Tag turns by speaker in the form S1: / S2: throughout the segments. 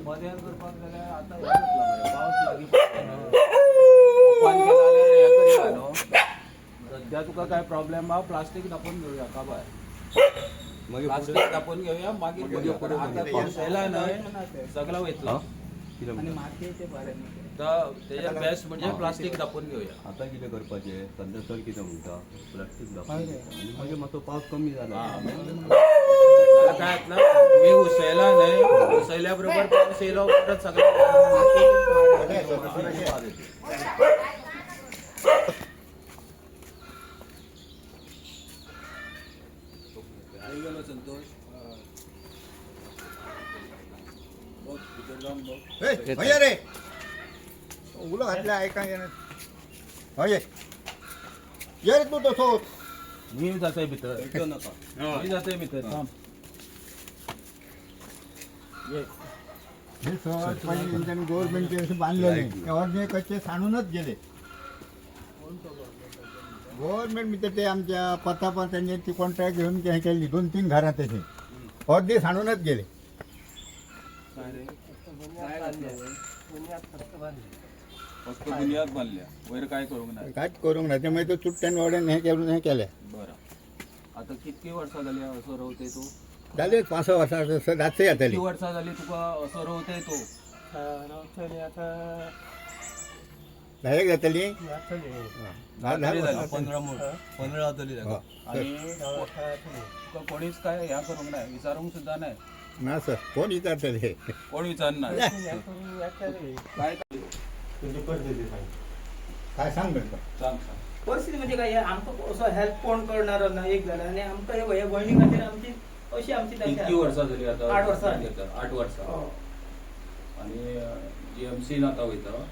S1: मध्यान करपाक जाल्यार आतां हें जातला मरे पावस लागीं ओपन केला जाल्यार हें करूया न्हू सद्या तुका काय प्रॉब्लेम आहा प्लास्टीक धापून घेवया काबार प्लास्टीक धापून घेवया मागीर करूया आतां पावस येयला न्हय सगळं वयतलो
S2: आनी मातयेचें बरें न्ही
S1: तर तेजेर बेस्ट म्हणजे प्लास्टीक धापून घेवया
S3: आतां कितें करपाचें सद्या चड कितें म्हणटा प्लास्टीक दाखोवन आनी मागीर मातसो पावस कमी जाला
S1: काय जातला मी उसयला न्हय उसयल्या बरोबर पावस येयलो परत सगळें गेलो संतोष बघ भितर जावन बघ
S4: हय रे उलो घातल्या आयकांक येना हय ये रे तूं तसोच
S1: मी जातोय भितर नाका मी जातोय भितर थांब ये
S4: हे सहज पहिले त्यांनी गव्हर्नमेंटचे असे बांधलेले तेव्हा ते कच्चे सांडूनच गेले गव्हर्नमेंट मित्र ते आमच्या पतापा त्यांनी ती कॉन्ट्रॅक्ट घेऊन हे केली 2-3 घरां तशी अर्धे सांडूनच गेले
S1: काय रे फक्त बुनियाद बांधल्या वयर काय करूंक ना
S4: कांयच करूंक ना ते मागीर तो चुट्ट्यान वाड्यान हे करून हे केलें
S1: बरं आता कितकी वर्सां जाली असो रवते तूं
S4: जाले 5 वर्सां जातली
S1: कितकी
S4: जातली
S1: वर्सां जाली तुका असो रवते तूं
S4: डायरेक्ट जातली
S1: जातली जाली 15 जातली
S4: हय.
S1: आणि तुका कोणीच काय ह्या करूंक ना विचारूंक सुद्दां नाही
S4: ना सर कोण विचारतले
S1: कोण विचारना काय
S4: काय सांग बेटा
S1: सांग सांग
S2: परिस्थिती म्हणजे काय आमकां असो हेल्प कोण करणारो ना एक जाल्यार आनी आमकां हे भयणी खातीर आमची अशी आमची
S1: कितकी वर्सां जाली आता
S2: 8 वर्सां
S1: 8 वर्सां
S2: हो.
S1: आणि जीएमसीन आता वयता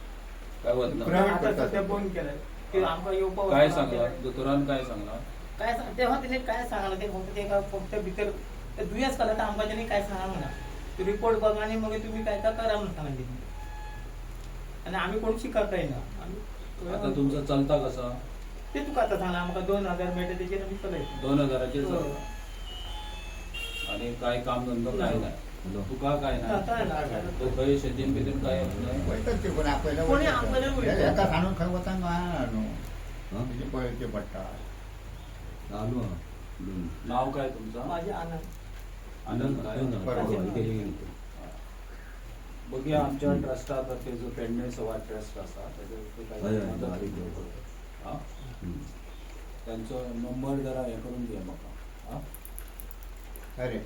S1: काय वतना
S4: Private
S2: आतां
S4: करतात.
S2: सध्या बंद केलाय की आमकां येवपाक
S1: काय
S2: वचपाक
S1: सांगला दोतोरान काय सांगला
S2: काय सांग तेव्हा तिने काय सांगला ते फक्त भितर ते दुयेंस काडला तर आमकां तेणी काय सांगला म्हणा ते रिपोर्ट बघा आनी मागीर तुमी काय करा म्हणून सांगले आनी आमी कोण शिकप जायना
S1: आता तुमचं चलता कसा
S2: ते तुका आतां सांगला आमकां 2000 मेळटा तेचेर आमी चलयता
S1: 2000चे चलता आणि काय काम धंदो काय नाही तुका काय नाही तो खंय शेतीन बितीन काय नाही
S4: वयतात ते कोणी आपल्याला
S2: कोणी आपल्याला वयतात.
S4: एका सांडून खंय वचांक मेळना न्हू
S3: हां
S4: तेजे पळयचे पडटा
S3: चालू आहा
S1: नाव काय तुमचं
S2: माझे आनंद
S1: आनंद काय बघूया आमच्या ट्रस्टातर्फे जो पेडणे सवा ट्रस्ट असा त्याचे काही मदत घेऊ हा त्यांचो नंबर जरा हे करून घे म्हाका हा
S4: अरे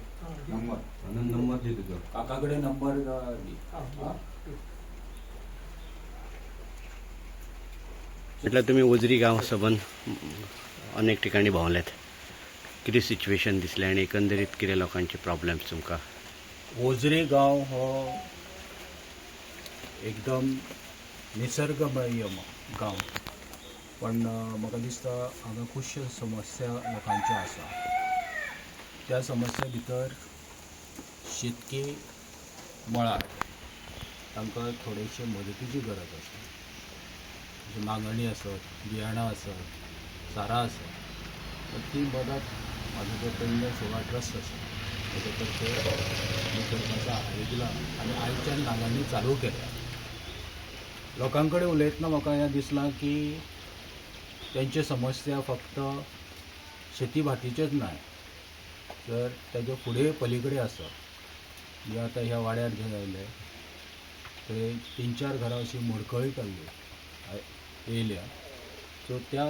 S4: नंबर
S3: आनंद नंबर दे तुजो
S1: काकाकडे नंबर दी हा
S5: म्हटल्यार तुमी ओजरी गांव सबंद अनेक ठिकाणी भोंवल्यात कितें सिच्युएशन दिसलें आनी एकंदरीत कितें लोकांचे प्रॉब्लेम्स तुमकां
S6: ओजरे गांव हो एकदम निसर्गमय गांव पण म्हाका दिसता हांगा खुबश्यो समस्या लोकांच्यो आसा त्या समस्या भितर शेतकी मळार तांकां थोडेशे मदतीची गरज आसा जशी नांगरणी आसत बियाणां आसत सारां आसत तर ती मदत म्हाजो जो पेडणे सेवा ट्रस्ट आसा ताचे तर्फे मी करपाचो आयोजला आनी आयच्यान नांगरणी चालू केल्या लोकां कडेन उलयतना म्हाका हें दिसलां की तेंचे समस्या फक्त शेती भाटीच्योच न्हय तर तेजे फुडें पलीकडे आसा जे आतां ह्या वाड्यार जे आयले थंय 3-4 घरां अशी मोडकळीत येयल्या सो त्या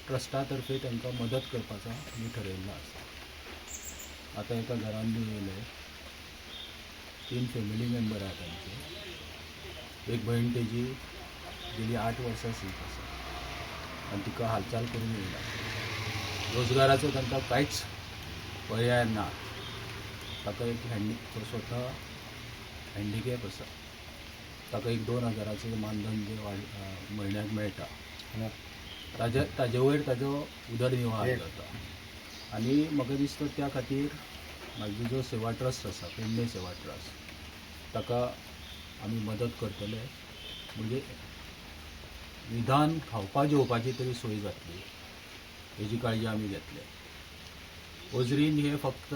S6: ट्रस्टा तर्फे तांकां मदत करपाचो आमी ठरयल्लो आसा आतां एका घरान बी येयले 3 फॅमिली मेंबर आहा तांचे एक भयण तेजी गेली 8 वर्सां सीक आसा आनी तिका हालचाल करून येयला रोजगाराचो तांकां कांयच पर्याय ना ताका एक तो स्वता हँडिकॅप आसा ताका एक 2000 मानधन जे म्हयन्याक मेळटा ताजे वयर ताजो उदरनिर्वाह जाता आनी म्हाका दिसता त्या खातीर म्हाजो जो सेवा ट्रस्ट आसा पेडणे सेवा ट्रस्ट ताका आमी मदत करतले म्हणजे निदान खावपा जेवपाची तरी सोय जातली हेजी काळजी आमी घेतले ओजरीन हे फक्त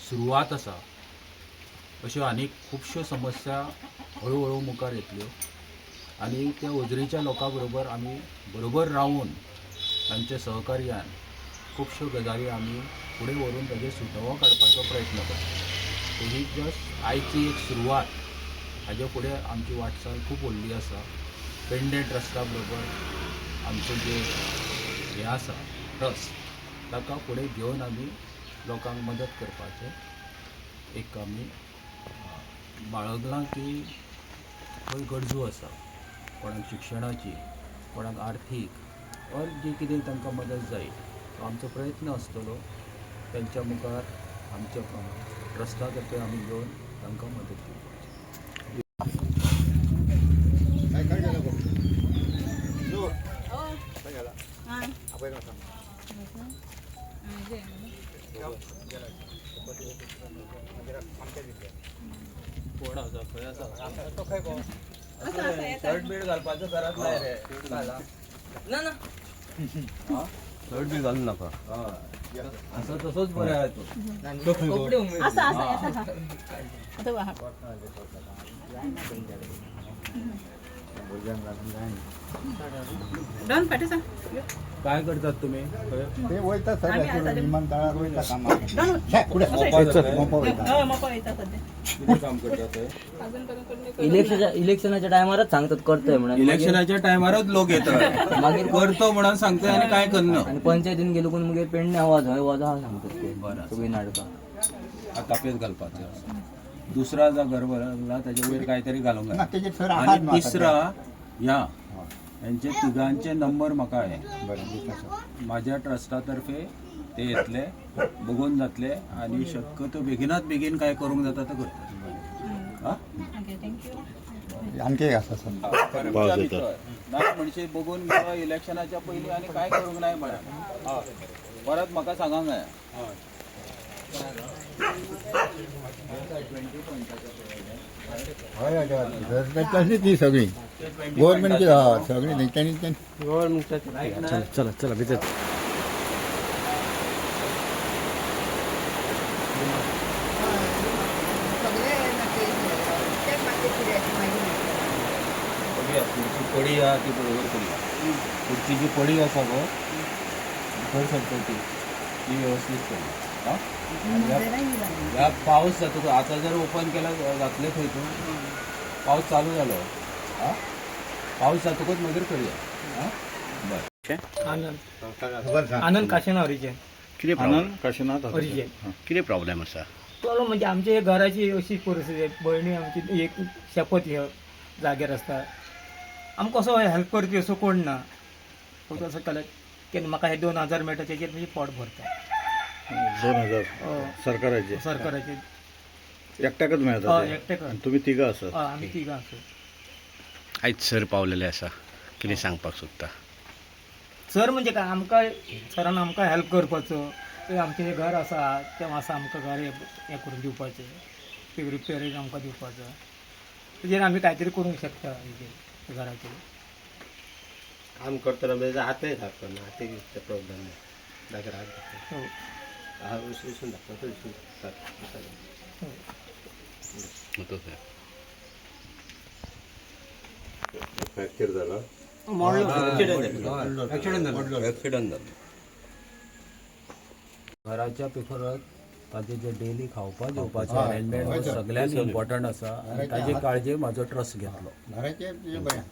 S6: सुरवात आसा अश्यो आनीक खुबश्यो समस्या हळू मुखार येतल्यो आनी त्या ओझरीच्या लोकां बरोबर आमी बरोबर रावून तांच्या सहकार्यान खुबश्यो गजाली आमी फुडें व्हरून ताजेर सुटोवो काडपाचो प्रयत्न करता. ही जस्ट आयची एक सुरवात. हाजे फुडें आमची वाटचाल खूब व्हडली आसा. पेडणे ट्रस्टा बरोबर आमचें जें हें आसा ट्रस्ट ताका फुडें घेवन आमी लोकांक मदत करपाचें एक आमी बाळगलां की खंय गरजो आसा, कोणाक शिक्षणाची, कोणाक आर्थीक वा जी कितें तांकां मदत जाय तो आमचो प्रयत्न आसतलो. तेंच्या मुखार आमच्या ट्रस्टा तर्फे आमी घेवन तांकां मदत दिवपाची.
S4: काय काय केलं बघ. जो. काय केलं? आपण नका.
S1: कोण आसा खंय आसा शर्ट बीट घालपाचो घरात नाही रे
S3: शर्ट बी घालूं नाका.
S1: असं तसंच बरं आहे तो. काय करतात तुम्ही
S4: ते वयता सर विमानतळार वयता कामाक. पुढे मोपा वयता.
S1: किती काम करतात ते?
S7: इलेक्शनाच्या टायमारच सांगतात करतोय म्हणून
S1: इलेक्शनाच्या टायमारच लोक येतात
S7: मागीर
S1: करतो म्हणून सांगतोय आणि काय करणं.
S7: आणि पंचायतीन गेलो कोण मग पेडणे आवाज हय वाजा सांगतात ते
S1: बरं.
S7: सगळी नाटकां
S1: तापेत घालपाचो. दुसरा जो गरबला त्याच्या वयर काहीतरी घालूंक
S4: ना
S1: जाय.
S4: तेजे सर आहात
S1: आणि तिसरा यांचे तिघांचे नंबर म्हाका आहे.
S4: बरं.
S1: माझ्या ट्रस्टातर्फे ते येतले, बघून जातले आणि शक्यतो बेगिनात बेगीन काय करूंक जाता ते करतात. हा?
S4: आणखी आसा सर.
S1: तुमच्या भितर नाही म्हणजे बघून गेलो इलेक्शनाच्या पयलीं आणि काय करूंक नाही म्हणा. परत म्हाका सांगांक जाय.
S4: हय हय तशी ती सगळी गव्हर्नमेंटची सगळी त्यांनी
S5: चला चला भितर.
S1: पुढची पडी आहे ती बरोबर करूया. पुढची जी पडी आसा गो खंय सरता ती व्यवस्थित करूया. हा? ह्या पाऊस जातो आता जर ओपन केला जातले थंय तूं पाऊस चालू जालो. हा पाऊस जातकच मागीर करूया. हा बरं.
S2: आनंद काशीना हरीचे
S5: किती प्रॉब्लेम
S2: हरीचे
S5: किती प्रॉब्लेम आसा?
S2: प्रॉब्लेम म्हणजे आमच्या घराची अशी परिस्थिती आहे. भयणी आमची एक शेपत ह्या जाग्यार आसता. आमकां कसो हेल्प करपी असो कोण ना. फक्त असं केलं की म्हाका हे 2000 मेळटा तेजेर म्हणजे पोट भरता.
S5: 2000 सरकाराचे
S2: सरकाराचे
S5: एकट्याकच मेळटा ते?
S2: एकटे कर.
S5: आणि तुम्ही तिघं आसात?
S2: आमी तिघां आसो.
S5: आयज सर पावलेले आसा, कितें सांगपाक सोदता?
S2: सर म्हणजे काय आमकां सरान आमकां हेल्प करपाचो. आमचें जें घर आसा तें मातसो आमकां घर हें करून दिवपाचें, ते रिपेरींग आमकां दिवपाचो. तेजेर आमी कांय करूंक शकता हेजेर घराचेर.
S8: काम करतना म्हणजे हातय दाखवना हाती प्रॉब्लेम दाखर हात दाखव
S2: हो.
S8: हात उसून दाखवतो उसून दाखवतात.
S5: मग तो काय?
S3: फ्रॅक्चर झाला.
S1: ऍक्सिडेंट झाला.
S6: घराच्या पिफरत ताजे जे डेली खावपा जेवपाचें अरेंजमेंट सगळ्यात इम्पॉर्टंट आसा. आनी ताजी काळजी म्हाजो ट्रस्ट घेतलो.
S4: घराचे बरें.